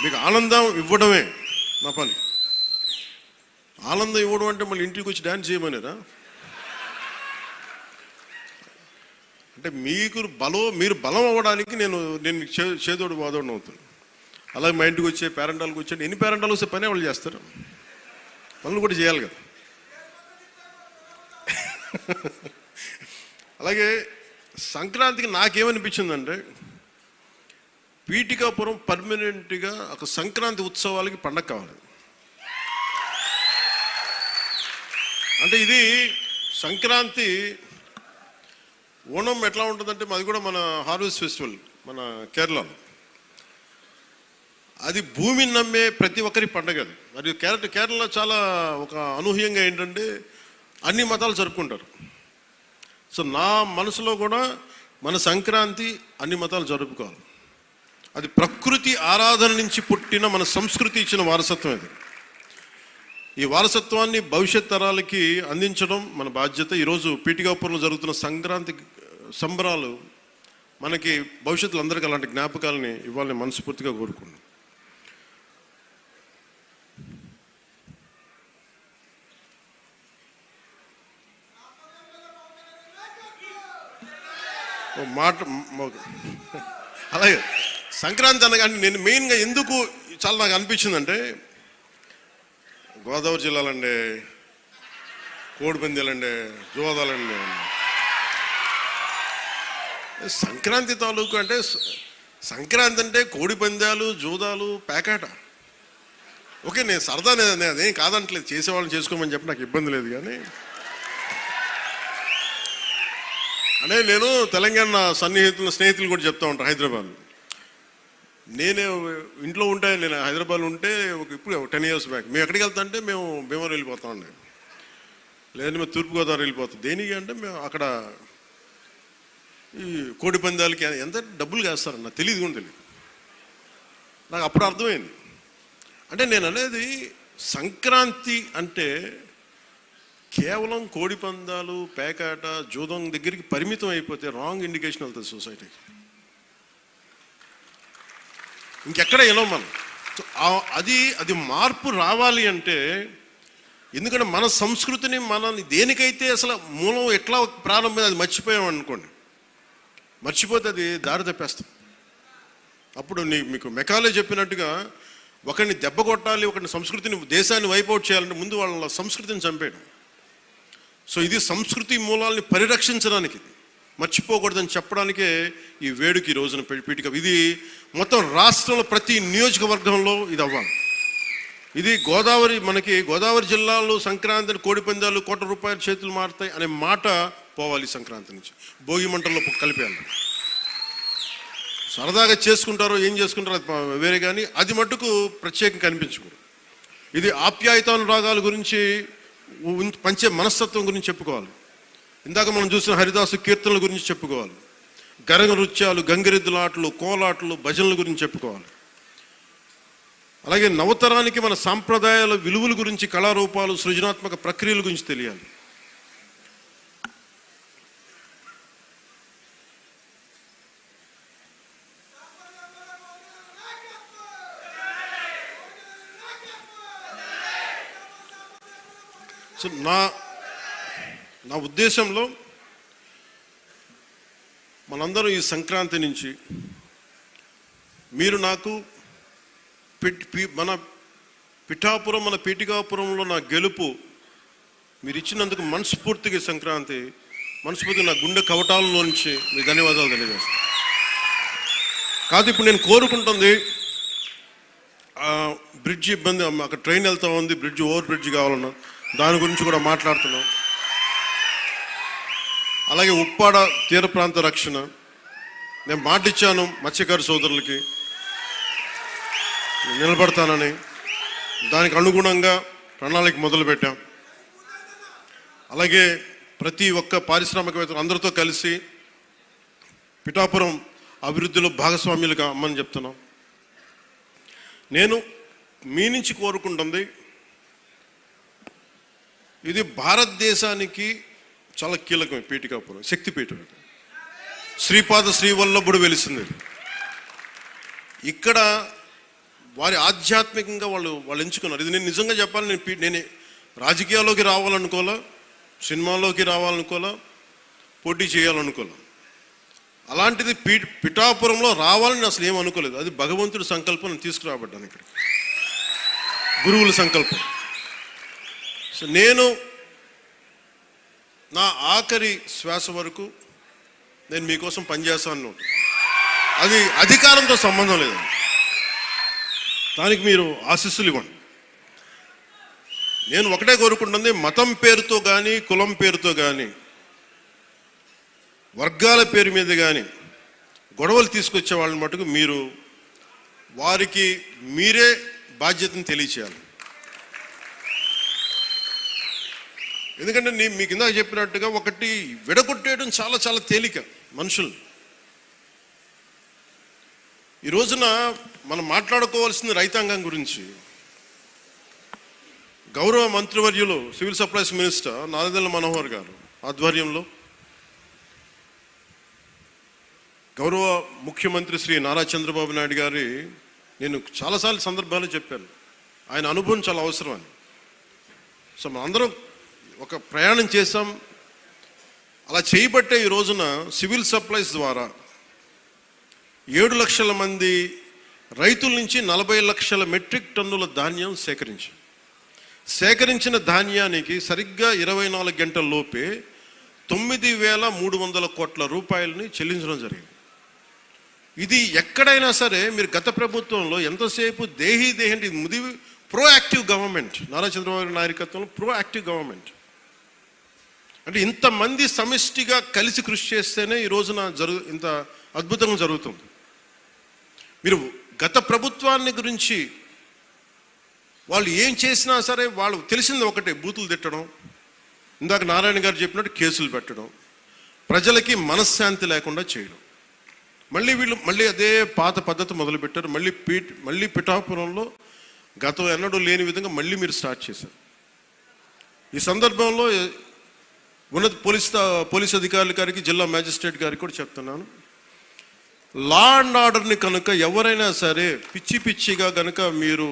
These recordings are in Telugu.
మీకు ఆనందం ఇవ్వడమే నా పని. ఆనందం ఇవ్వడం అంటే మళ్ళీ ఇంటికి వచ్చి డ్యాన్స్ చేయమనేరా? అంటే మీరు బలం అవ్వడానికి నేను చేదోడు వాదోడు అవుతాను. అలాగే మా ఇంటికి వచ్చే పేరెంటాలకు వచ్చే ఎన్ని పేరెంటాలు వస్తే పనే వాళ్ళు చేస్తారు, పనులు కూడా చేయాలి కదా. అలాగే సంక్రాంతికి నాకేమనిపించిందంటే, పీఠికాపురం పర్మనెంట్గా ఒక సంక్రాంతి ఉత్సవాలకి పండగ కావాలి. అంటే ఇది సంక్రాంతి ఓణం ఎట్లా ఉంటుందంటే, మాది కూడా మన హార్వెస్ట్ ఫెస్టివల్ మన కేరళలో, అది భూమిని నమ్మే ప్రతి ఒక్కరి పండగ అది. మరి కేరళ చాలా ఒక అనూహ్యంగా ఏంటంటే అన్ని మతాలు జరుపుకుంటారు. సో నా మనసులో కూడా మన సంక్రాంతి అన్ని మతాలు జరుపుకోవాలి. అది ప్రకృతి ఆరాధన నుంచి పుట్టిన మన సంస్కృతి ఇచ్చిన వారసత్వం ఇది. ఈ వారసత్వాన్ని భవిష్యత్ తరాలకి అందించడం మన బాధ్యత. ఈరోజు పీఠికాపురంలో జరుగుతున్న సంక్రాంతి సంబరాలు మనకి భవిష్యత్తులో అందరికీ అలాంటి జ్ఞాపకాలని ఇవ్వాలని మనస్ఫూర్తిగా కోరుకున్నాను. అలాగే సంక్రాంతి అనగానే నేను మెయిన్గా ఎందుకు చాలా నాకు అనిపించిందంటే, గోదావరి జిల్లాలండి, కోడిపందాలండి, జోదాలండి, సంక్రాంతి తాలూకు అంటే సంక్రాంతి అంటే కోడిపందాలు, జూదాలు, పేకాట. ఓకే, నేను సరదా అదేం కాదంటలేదు, చేసేవాళ్ళని చేసుకోమని చెప్పి నాకు ఇబ్బంది లేదు. కానీ అంటే నేను తెలంగాణ స్నేహితులు కూడా చెప్తా ఉంటాను. హైదరాబాద్ నేనే ఇంట్లో ఉంటే, నేను హైదరాబాద్లో ఉంటే ఇప్పుడు 10 years బ్యాక్ మేము ఎక్కడికి వెళ్తా అంటే మేము భీమవరం వెళ్ళిపోతా ఉండే, లేదంటే మేము తూర్పుగోదావరి వెళ్ళిపోతాం. దేనికి అంటే మేము అక్కడ ఈ కోడి పందాలకి ఎంత డబ్బులు వేస్తారని నాకు తెలియదు కూడా తెలియదు. నాకు అప్పుడు అర్థమైంది. అంటే నేను అనేది సంక్రాంతి అంటే కేవలం కోడి పందాలు, పేకాట, జూదం దగ్గరికి పరిమితం అయిపోతే రాంగ్ ఇండికేషన్ వెళ్తుంది సొసైటీకి. ఇంకెక్కడ వెళ్ళాం మనం. అది మార్పు రావాలి అంటే, ఎందుకంటే మన సంస్కృతిని మనం దేనికైతే అసలు మూలం ఎట్లా ప్రారంభం అది మర్చిపోయాం అనుకోండి, మర్చిపోతే అది దారి తప్పేస్తాం. అప్పుడు మీకు మెకాలే చెప్పినట్టుగా ఒకరిని దెబ్బ కొట్టాలి, ఒకరిని సంస్కృతిని, దేశాన్ని వైపౌట్ చేయాలంటే ముందు వాళ్ళ సంస్కృతిని చంపేయడం. సో ఇది సంస్కృతి మూలాల్ని పరిరక్షించడానికి, మర్చిపోకూడదని చెప్పడానికే ఈ వేడుక ఈ రోజున పీఠిక. ఇది మొత్తం రాష్ట్రంలో ప్రతి నియోజకవర్గంలో ఇది అవ్వాలి. ఇది మనకి గోదావరి జిల్లాలో సంక్రాంతిని కోడిపందాలు, ₹1 చేతులు మారుతాయి అనే మాట పోవాలి. సంక్రాంతి నుంచి భోగి మంటల్లో కలిపేయాలి. సరదాగా చేసుకుంటారో ఏం చేసుకుంటారో అది వేరే, కానీ అది మట్టుకు ప్రత్యేకంగా కనిపించకూడదు. ఇది ఆప్యాయతానురాగాల గురించి, పంచే మనస్తత్వం గురించి చెప్పుకోవాలి. ఇందాక మనం చూసిన హరిదాసు కీర్తనల గురించి చెప్పుకోవాలి. గరగ నృత్యాలు, గంగిరెద్దులాటలు, కోలాటలు, భజనల గురించి చెప్పుకోవాలి. అలాగే నవతరానికి మన సాంప్రదాయాల విలువల గురించి, కళారూపాలు, సృజనాత్మక ప్రక్రియల గురించి తెలియాలి. సో నా ఉద్దేశంలో మనందరం ఈ సంక్రాంతి నుంచి మీరు నాకు మన పీఠికాపురంలో నా గెలుపు మీరు ఇచ్చినందుకు మనస్ఫూర్తిగా మనస్ఫూర్తిగా నా గుండె కవటాలలో నుంచి మీకు ధన్యవాదాలు తెలియజేస్తాను. కాదు ఇప్పుడు నేను కోరుకుంటుంది, బ్రిడ్జ్ ఇబ్బంది, అక్కడ ట్రైన్ వెళ్తా ఉంది, ఓవర్ బ్రిడ్జ్ కావాలన్నా దాని గురించి కూడా మాట్లాడుతున్నాం. అలాగే ఉప్పాడ తీర ప్రాంత రక్షణ నేను మాటిచ్చాను, మత్స్యకారు సోదరులకి నిలబడతానని, దానికి అనుగుణంగా ప్రణాళిక మొదలుపెట్టాం. అలాగే ప్రతి ఒక్క పారిశ్రామికవేత్తలు అందరితో కలిసి పిఠాపురం అభివృద్ధిలో భాగస్వామ్యులుగా అమ్మని చెప్తున్నాం. నేను మీ నుంచి కోరుకుంటుంది, ఇది భారతదేశానికి చాలా కీలకం. పీఠికాపురం శక్తిపీఠం, శ్రీపాద శ్రీవల్లభుడు వెలిసింది. ఇక్కడ వారి ఆధ్యాత్మికంగా వాళ్ళు ఎంచుకున్నారు. ఇది నేను నిజంగా చెప్పాలి, నేను రాజకీయాల్లోకి రావాలనుకోలే, సినిమాల్లోకి రావాలనుకోలే, పోటీ చేయాలనుకోలే. అలాంటిది పిఠాపురంలో రావాలని అసలు ఏం అనుకోలేదు. అది భగవంతుడి సంకల్పం, నేను తీసుకురాబడ్డాను ఇక్కడికి, గురువుల సంకల్పం. సో నేను నా ఆఖరి శ్వాస వరకు నేను మీకోసం పనిచేస్తాను. అది అధికారంతో సంబంధం లేదు, దానికి మీరు ఆశీస్సులు ఇవ్వండి. నేను ఒకటే కోరుకుంటుంది, మతం పేరుతో కానీ, కులం పేరుతో కానీ, వర్గాల పేరు మీద కానీ గొడవలు తీసుకొచ్చే వాళ్ళని మటుకు మీరు వారికి మీరే బాధ్యతను తెలియచేయాలి. ఎందుకంటే మీకు ఇందాక చెప్పినట్టుగా ఒకటి విడగొట్టేయడం చాలా చాలా తేలిక మనుషులు. ఈ రోజున మనం మాట్లాడుకోవాల్సింది రైతాంగం గురించి. గౌరవ మంత్రివర్యులు civil supplies minister Nadella Manohar గారు ఆధ్వర్యంలో, గౌరవ ముఖ్యమంత్రి శ్రీ నారా చంద్రబాబు నాయుడు గారి, నేను చాలాసార్లు సందర్భాలు చెప్పాను, ఆయన అనుభవం చాలా అవసరం అని. సో మనందరం ఒక ప్రయాణం చేసాం. అలా చేయబట్టే ఈ రోజున సివిల్ సప్లైస్ ద్వారా 7 లక్షల మంది రైతుల నుంచి 40 లక్షల మెట్రిక్ టన్నుల ధాన్యం సేకరించిన ధాన్యానికి సరిగ్గా 24 గంటల లోపే 9,300 కోట్ల రూపాయలని చెల్లించడం జరిగింది. ఇది ఎక్కడైనా సరే మీరు గత ప్రభుత్వంలో ఎంతసేపు దేహీ అంటే ఇది ప్రోయాక్టివ్ గవర్నమెంట్, నారా చంద్రబాబు నాయకత్వంలో ప్రోయాక్టివ్ గవర్నమెంట్. అంటే ఇంతమంది సమిష్టిగా కలిసి కృషి చేస్తేనే ఈ రోజున ఇంత అద్భుతంగా జరుగుతుంది. మీరు గత ప్రభుత్వాన్ని గురించి వాళ్ళు ఏం చేసినా సరే వాళ్ళు తెలిసింది ఒకటే, బూతులు తిట్టడం, ఇందాక నారాయణ గారు చెప్పినట్టు కేసులు పెట్టడం, ప్రజలకి మనశ్శాంతి లేకుండా చేయడం. మళ్ళీ అదే పాత పద్ధతి మొదలుపెట్టారు. మళ్ళీ పిఠాపురంలో గతం ఎన్నడూ లేని విధంగా మళ్ళీ మీరు స్టార్ట్ చేశారు. ఈ సందర్భంలో ఉన్నత పోలీస్ అధికారుల గారికి, జిల్లా మ్యాజిస్ట్రేట్ గారికి కూడా చెప్తున్నాను, లా అండ్ ఆర్డర్ని కనుక ఎవరైనా సరే పిచ్చిగా కనుక మీరు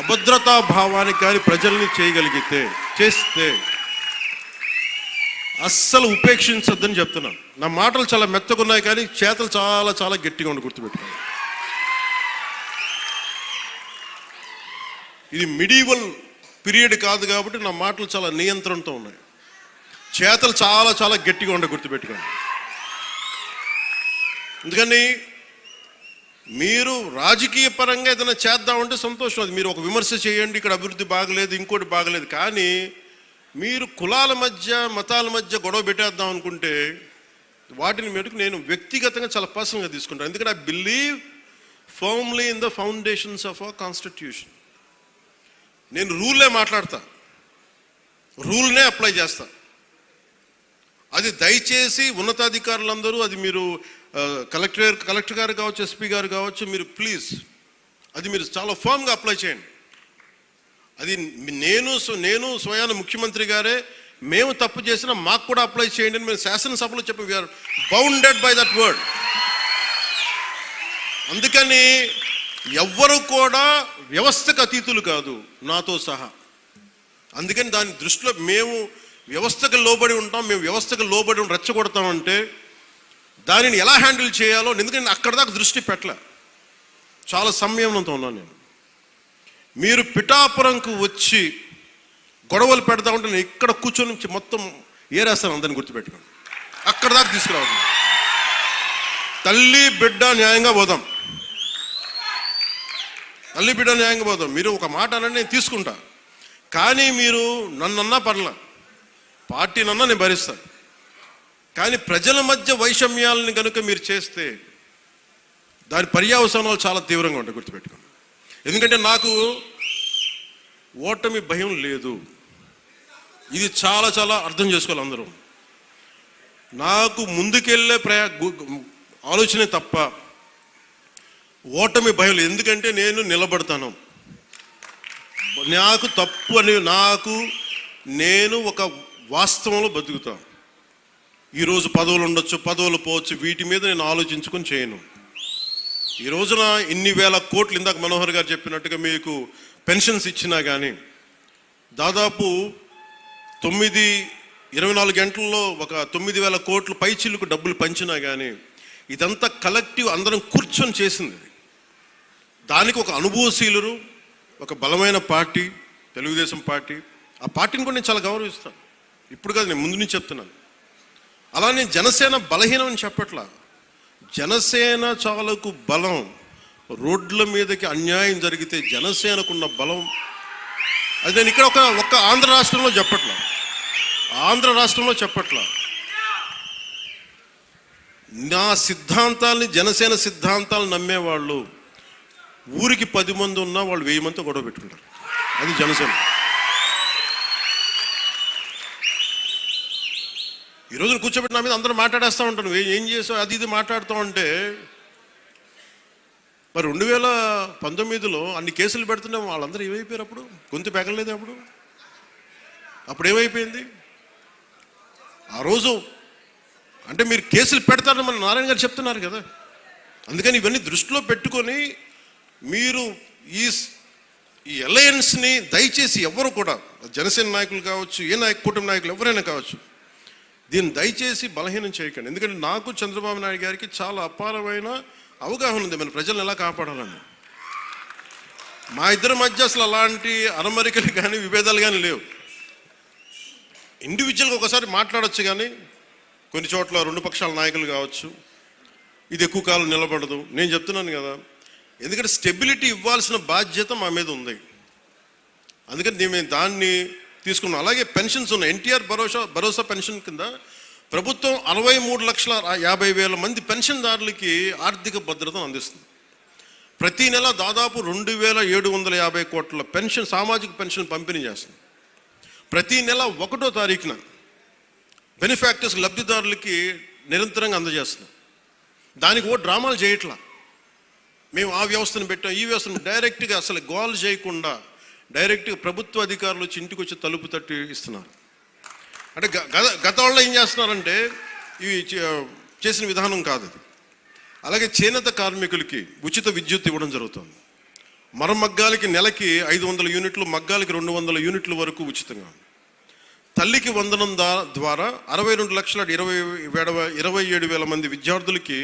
అభద్రతా భావానికి కానీ ప్రజల్ని చేస్తే అస్సలు ఉపేక్షించద్దని చెప్తున్నాను. నా మాటలు చాలా మెత్తగున్నాయి కానీ చేతలు చాలా చాలా గట్టిగా ఉండి గుర్తుపెట్టుకోండి. ఇది మిడీవల్ పీరియడ్ కాదు కాబట్టి నా మాటలు చాలా నియంత్రణతో ఉన్నాయి. చేతలు చాలా చాలా గట్టిగా ఉండి గుర్తుపెట్టుకోండి. ఎందుకని మీరు రాజకీయ పరంగా ఏదైనా చేద్దామంటే సంతోషం, అది మీరు ఒక విమర్శ చేయండి, ఇక్కడ అభివృద్ధి బాగలేదు, ఇంకోటి బాగలేదు. కానీ మీరు కులాల మధ్య, మతాల మధ్య గొడవ పెట్టేద్దాం అనుకుంటే వాటిని మటుకు నేను వ్యక్తిగతంగా చాలా పర్సనల్గా తీసుకుంటాను. ఎందుకంటే I believe firmly in the foundations of our constitution. నేను రూల్నే మాట్లాడతా, రూల్నే అప్లై చేస్తా. అది దయచేసి ఉన్నతాధికారులందరూ, అది మీరు కలెక్టర్ గారు కావచ్చు, ఎస్పీ గారు కావచ్చు, మీరు ప్లీజ్ అది మీరు చాలా ఫర్మ్గా అప్లై చేయండి. అది నేను స్వయాన ముఖ్యమంత్రి గారే మేము తప్పు చేసినా మాకు కూడా అప్లై చేయండి అని మేము శాసనసభలో చెప్పి we are bounded by that word. అందుకని ఎవ్వరు కూడా వ్యవస్థకు అతీతులు కాదు, నాతో సహా. అందుకని దాని దృష్టిలో మేము వ్యవస్థకు లోబడి ఉంటాం, మేము వ్యవస్థకు లోబడి రెచ్చగొడతామంటే దానిని ఎలా హ్యాండిల్ చేయాలో, ఎందుకంటే అక్కడ దాకా దృష్టి పెట్టలే, చాలా సంయమనంతో ఉన్నాను నేను. మీరు పిఠాపురంకు వచ్చి గొడవలు పెడతామంటే నేను ఇక్కడ కూర్చొని మొత్తం ఏరేస్తాను, అందరిని గుర్తుపెట్టుకోండి. అక్కడ దాకా తీసుకురావద్దు. తల్లి బిడ్డ న్యాయంగా పోదాం, తల్లి బిడ్డ న్యాయంగా పోదాం. మీరు ఒక మాట అనండి, నేను తీసుకుంటా. కానీ మీరు నన్నన్నా పర్లా, పార్టీనన్నా నేను భరిస్తాను. కానీ ప్రజల మధ్య వైషమ్యాలని కనుక మీరు చేస్తే దాని పర్యవసానాలు చాలా తీవ్రంగా ఉంటాయి, గుర్తుపెట్టుకోండి. ఎందుకంటే నాకు ఓటమి భయం లేదు, ఇది చాలా చాలా అర్థం చేసుకోవాలి అందరూ. నాకు ముందుకెళ్ళే ఆలోచనే తప్ప ఓటమి భయం లేదు. ఎందుకంటే నేను నిలబడతాను, నాకు తప్పు అని నేను ఒక వాస్తవంలో బతుకుతాను. ఈరోజు పదవులు ఉండొచ్చు, పదవులు పోవచ్చు, వీటి మీద నేను ఆలోచించుకొని చేయను. ఈ రోజున ఇన్ని వేల కోట్లు, ఇందాక మనోహర్ గారు చెప్పినట్టుగా మీకు పెన్షన్స్ ఇచ్చినా కానీ దాదాపు 24 గంటల్లో ఒక 9,000 కోట్లు పైచిల్లుకు డబ్బులు పంచినా కానీ ఇదంతా కలెక్టివ్ అందరం కూర్చొని చేసింది. దానికి ఒక అనుభవశీలురు, ఒక బలమైన పార్టీ తెలుగుదేశం పార్టీ. ఆ పార్టీని కూడా నేను చాలా గౌరవిస్తాను. ఇప్పుడు కాదు, నేను ముందు నుంచి చెప్తున్నాను. అలానే జనసేన బలహీనం అని చెప్పట్లా. జనసేన చాలకు బలం, రోడ్ల మీదకి అన్యాయం జరిగితే జనసేనకున్న బలం అది నేను ఇక్కడ ఒక ఆంధ్ర రాష్ట్రంలో చెప్పట్లా. నా సిద్ధాంతాలని, జనసేన సిద్ధాంతాలు నమ్మేవాళ్ళు ఊరికి 10 మంది ఉన్నా వాళ్ళు 1000 మందితో గొడవ పెట్టుకుంటారు. అది జనసేన. ఈ రోజున కూర్చోబెట్టి నా మీద అందరూ మాట్లాడేస్తూ ఉంటాను, ఏం చేసావు అది ఇది మాట్లాడుతూ ఉంటే, మరి 2019లో అన్ని కేసులు పెడుతున్నాం, వాళ్ళందరూ ఏమైపోయారు? అప్పుడు గొంతు పెగలేదు. అప్పుడు ఏమైపోయింది? ఆ రోజు అంటే మీరు కేసులు పెడతారని మన నారాయణ గారు చెప్తున్నారు కదా. అందుకని ఇవన్నీ దృష్టిలో పెట్టుకొని మీరు ఈ అలయన్స్ని దయచేసి ఎవరు కూడా, జనసేన నాయకులు కావచ్చు, కూటమి నాయకులు ఎవరైనా కావచ్చు, దీన్ని దయచేసి బలహీనం చేయకండి. ఎందుకంటే నాకు చంద్రబాబు నాయుడు గారికి చాలా అపారమైన అవగాహన ఉంది మన ప్రజలను ఎలా కాపాడాలని. మా ఇద్దరి మధ్య అసలు అలాంటి అరమరికలు కానీ విభేదాలు కానీ లేవు. ఇండివిజువల్గా ఒకసారి మాట్లాడచ్చు, కానీ కొన్ని చోట్ల 2 పక్షాల నాయకులు కావచ్చు, ఇది ఎక్కువ కాలం నిలబడదు. నేను చెప్తున్నాను కదా, ఎందుకంటే స్టెబిలిటీ ఇవ్వాల్సిన బాధ్యత మా మీద ఉంది. అందుకని మేము దాన్ని తీసుకున్నాం. అలాగే పెన్షన్స్ ఉన్నాయి. ఎన్టీఆర్ భరోసా పెన్షన్ కింద ప్రభుత్వం 63,50,000 మంది పెన్షన్దారులకి ఆర్థిక భద్రతను అందిస్తుంది. ప్రతి నెల దాదాపు 2,750 కోట్ల పెన్షన్, సామాజిక పెన్షన్ పంపిణీ చేస్తుంది. ప్రతి నెల 1వ తారీఖున బెనిఫాక్టర్స్, లబ్ధిదారులకి నిరంతరంగా అందజేస్తున్నాం. దానికి డ్రామాలు చేయట్లా. మేము ఆ వ్యవస్థను పెట్టాం, ఈ వ్యవస్థను డైరెక్ట్గా అసలు గోల్ చేయకుండా డైరెక్ట్గా ప్రభుత్వ అధికారులు వచ్చి ఇంటికి వచ్చి తలుపు తట్టి ఇస్తున్నారు. అంటే గత వాళ్ళు ఏం చేస్తున్నారంటే ఇవి చేసిన విధానం కాదు అది. అలాగే చేనేత కార్మికులకి ఉచిత విద్యుత్ ఇవ్వడం జరుగుతుంది. మరమగ్గాలకి నెలకి 500 యూనిట్లు, మగ్గాలకి 200 యూనిట్ల వరకు ఉచితంగా. తల్లికి వందనం ద్వారా 62,27,000 మంది విద్యార్థులకి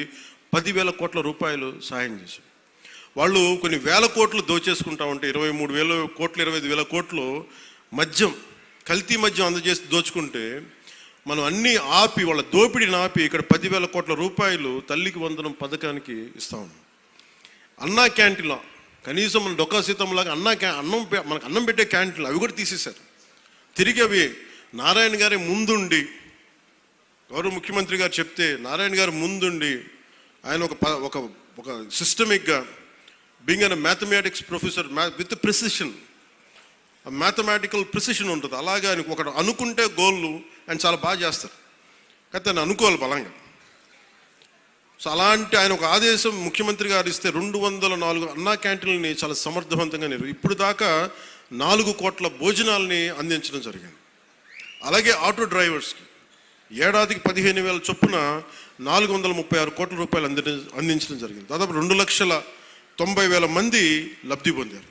10,000 కోట్ల రూపాయలు సాయం చేశారు. వాళ్ళు కొన్ని వేల కోట్లు దోచేసుకుంటా ఉంటే 23,000 కోట్లు, 25,000 కోట్లు మద్యం, కల్తీ మద్యం అందజేసి దోచుకుంటే మనం అన్నీ ఆపి, వాళ్ళ దోపిడీని ఆపి ఇక్కడ 10,000 కోట్ల రూపాయలు తల్లికి వందనం పథకానికి ఇస్తాం. అన్నా క్యాంటీన్లో కనీసం మన డొక్కా సీతంలాగా మనకు అన్నం పెట్టే క్యాంటీన్లు అవి కూడా తీసేశారు. తిరిగి అవి నారాయణ గారి ముందుండి, గౌరవ ముఖ్యమంత్రి గారు చెప్తే నారాయణ గారు ముందుండి ఆయన ఒక సిస్టమిక్గా being an mathematics professor with precision, mathematical precision ఉంటుంది. అలాగే ఆయన ఒకటి అనుకుంటే గోళ్ళు ఆయన చాలా బాగా చేస్తారు. కానీ ఆయన అనుకోవాలి బలంగా. సో అలాంటి ఆయన ఒక ఆదేశం ముఖ్యమంత్రి గారు ఇస్తే 204 అన్నా క్యాంటీన్లని చాలా సమర్థవంతంగా ఇప్పుడు దాకా 4 కోట్ల భోజనాలని అందించడం జరిగింది. అలాగే ఆటో డ్రైవర్స్కి ఏడాదికి 15,000 చొప్పున 436 కోట్ల రూపాయలు అందించడం జరిగింది. దాదాపు 2,90,000 మంది లబ్ధి పొందారు.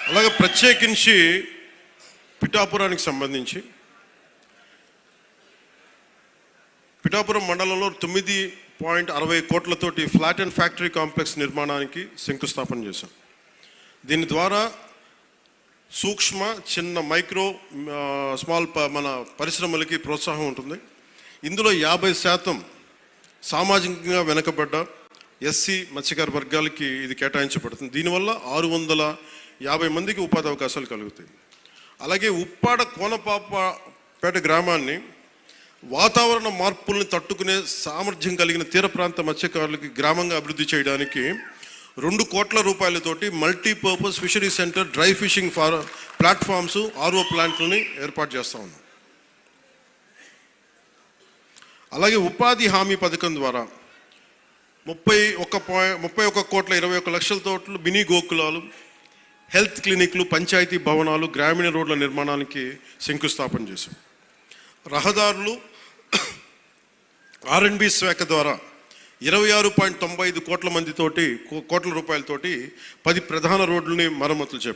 అలాగే ప్రత్యేకించి పిఠాపురానికి సంబంధించి పిఠాపురం మండలంలో 9.60 కోట్లతోటి ఫ్లాట్ అండ్ ఫ్యాక్టరీ కాంప్లెక్స్ నిర్మాణానికి శంకుస్థాపన చేశాం. దీని ద్వారా సూక్ష్మ, చిన్న, మైక్రో, స్మాల్ మన పరిశ్రమలకి ప్రోత్సాహం ఉంటుంది. ఇందులో 50% సామాజికంగా వెనకబడ్డ ఎస్సీ, మత్స్యకార వర్గాలకి ఇది కేటాయించబడుతుంది. దీనివల్ల 650 మందికి ఉపాధి అవకాశాలు కలుగుతాయి. అలాగే ఉప్పాడ కోనపాపపేట గ్రామాన్ని వాతావరణ మార్పుల్ని తట్టుకునే సామర్థ్యం కలిగిన తీర ప్రాంత మత్స్యకారులకి గ్రామంగా అభివృద్ధి చేయడానికి 2 కోట్ల రూపాయలతోటి multipurpose fishery centre, dry fishing platforms, RO ప్లాంట్లని ఏర్పాటు చేస్తూ ఉన్నాం. అలాగే ఉపాధి హామీ పథకం ద్వారా 31,21,21,00,000 మినీ గోకులాలు, హెల్త్ క్లినిక్లు, పంచాయతీ భవనాలు, గ్రామీణ రోడ్ల నిర్మాణానికి శంకుస్థాపన చేశాం. రహదారులు R&B శాఖ ద్వారా 26.95 కోట్ల రూపాయలతోటి 10 ప్రధాన రోడ్లని మరమ్మతులు చేపట్టాం.